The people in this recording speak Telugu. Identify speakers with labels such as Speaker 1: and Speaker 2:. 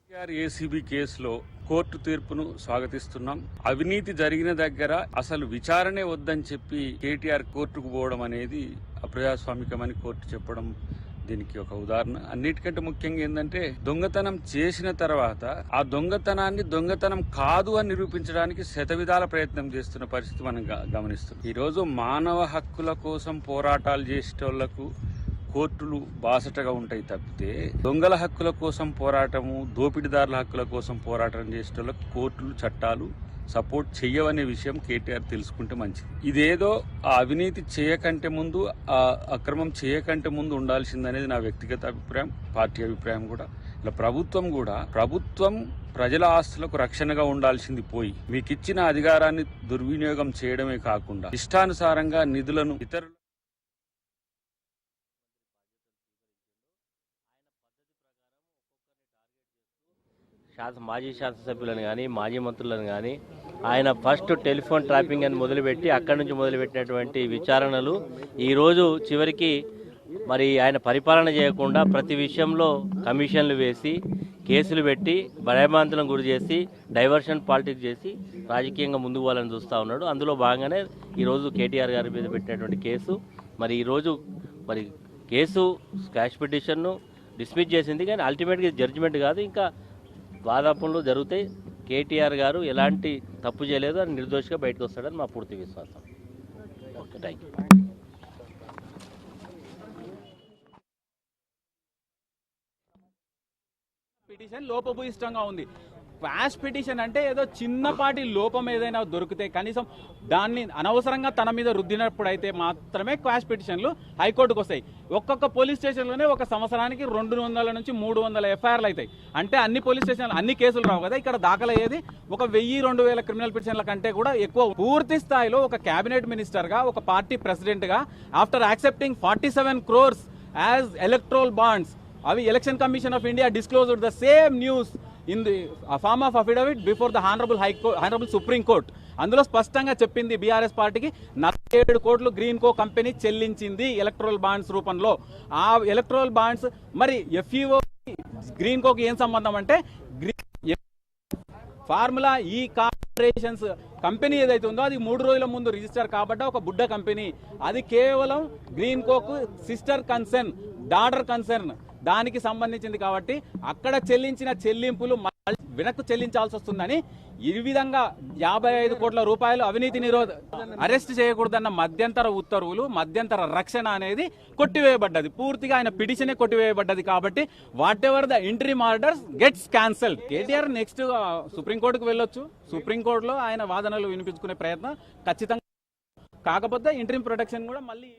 Speaker 1: ఏసీబీ కేసులో కోర్టు తీర్పును స్వాగతిస్తున్నాం. అవినీతి జరిగిన దగ్గర అసలు విచారణే వద్దని చెప్పి కేటీఆర్ కోర్టుకు పోవడం అనేది అప్రజాస్వామికమని కోర్టు చెప్పడం దీనికి ఒక ఉదాహరణ. అన్నిటికంటే ముఖ్యంగా ఏంటంటే దొంగతనం చేసిన తర్వాత ఆ దొంగతనాన్ని దొంగతనం కాదు అని నిరూపించడానికి శతవిధాల ప్రయత్నం చేస్తున్న పరిస్థితి మనం గమనిస్తున్నాం. ఈరోజు మానవ హక్కుల కోసం పోరాటాలు చేసేటోళ్లకు కోర్టులు బాసటగా ఉంటాయి తప్పితే దొంగల హక్కుల కోసం పోరాటము, దోపిడీదారుల హక్కుల కోసం పోరాటం చేసేటోళ్ళకు కోర్టులు, చట్టాలు సపోర్ట్ చెయ్యవనే విషయం కేటీఆర్ తెలుసుకుంటే మంచిది. ఇదేదో ఆ అవినీతి చేయకంటే ముందు, ఆ అక్రమం చేయకంటే ముందు ఉండాల్సిందనేది నా వ్యక్తిగత అభిప్రాయం, పార్టీ అభిప్రాయం కూడా. ఇలా ప్రభుత్వం ప్రజల ఆస్తులకు రక్షణగా ఉండాల్సింది పోయి మీకు ఇచ్చిన అధికారాన్ని దుర్వినియోగం చేయడమే కాకుండా ఇష్టానుసారంగా నిధులను ఇతరులు
Speaker 2: మాజీ శాసనసభ్యులను కానీ మాజీ మంత్రులను కానీ ఆయన ఫస్ట్ టెలిఫోన్ ట్రాపింగ్ అని మొదలుపెట్టి అక్కడి నుంచి మొదలుపెట్టినటువంటి విచారణలు ఈరోజు చివరికి మరి ఆయన పరిపాలన చేయకుండా ప్రతి విషయంలో కమిషన్లు వేసి కేసులు పెట్టి భయభ్రాంతులను గురి చేసి డైవర్షన్ పాలిటిక్స్ చేసి రాజకీయంగా ముందుకు పోవాలని చూస్తూ ఉన్నాడు. అందులో భాగంగానే ఈరోజు కేటీఆర్ గారి మీద పెట్టినటువంటి కేసు మరి ఈరోజు మరి కేసు స్క్వాష్ పిటిషన్ను డిస్మిస్ చేసింది. కానీ అల్టిమేట్గా జడ్జిమెంట్ కాదు, ఇంకా వాదాపనలు జరుగుతాయి. కేటీఆర్ గారు ఎలాంటి తప్పు చేయలేదు, అని నిర్దోషిగా బయటకు వస్తాడని మా పూర్తి విశ్వాసం. Okay, thank you.
Speaker 3: పిటిషన్ లోపభూయిష్టంగా ఉంది. క్వాష్ పిటిషన్ అంటే ఏదో చిన్నపాటి లోపం ఏదైనా దొరికితే కనీసం దాన్ని అనవసరంగా తన మీద రుద్దినప్పుడు అయితే మాత్రమే క్వాష్ పిటిషన్లు హైకోర్టుకు వస్తాయి. ఒక్కొక్క పోలీస్ స్టేషన్లోనే ఒక సంవత్సరానికి 200 నుంచి 300 ఎఫ్ఐఆర్లు అవుతాయి. అంటే అన్ని పోలీస్ స్టేషన్లు అన్ని కేసులు రావు కదా. ఇక్కడ దాఖలయ్యేది ఒక 1000-2000 క్రిమినల్ పిటిషన్ల కంటే కూడా ఎక్కువ. పూర్తి స్థాయిలో ఒక క్యాబినెట్ మినిస్టర్గా, ఒక పార్టీ ప్రెసిడెంట్గా after accepting 47 crores as electoral bonds, అవి election commission of India disclosed the same news in the form of affidavit before the honourable supreme court. అందులో స్పష్టంగా చెప్పింది బీఆర్ఎస్ పార్టీకి 47 కోట్లు గ్రీన్ కో కంపెనీ చెల్లించింది ఎలక్ట్రల్ బాండ్స్ రూపంలో. ఆ ఎలక్ట్రల్ బాండ్స్ మరి ఎఫ్ఈఓ గ్రీన్ కోకి ఏం సంబంధం అంటే ఫార్ములా ఈ కార్పొరేషన్స్ కంపెనీ ఏదైతే ఉందో అది 3 రోజుల ముందు రిజిస్టర్ కాబట్టి ఒక బుడ్డ కంపెనీ. అది కేవలం green Coke sister concern, daughter concern దానికి సంబంధించింది కాబట్టి అక్కడ చెల్లించిన చెల్లింపులు వెనక్కు చెల్లించాల్సి వస్తుందని ఈ విధంగా 55 కోట్ల రూపాయలు అవినీతి నిరోధ అరెస్ట్ చేయకూడదన్న మధ్యంతర ఉత్తర్వులు, మధ్యంతర రక్షణ అనేది కొట్టివేయబడ్డది. పూర్తిగా ఆయన పిటిషనే కొట్టివేయబడ్డది. కాబట్టి what ever the interim orders gets cancelled. KTR next సుప్రీంకోర్టుకు వెళ్ళొచ్చు. సుప్రీంకోర్టులో ఆయన వాదనలు వినిపించుకునే ప్రయత్నం ఖచ్చితంగా. కాకపోతే ఇంటరిమ్ ప్రొటెక్షన్ కూడా మళ్ళీ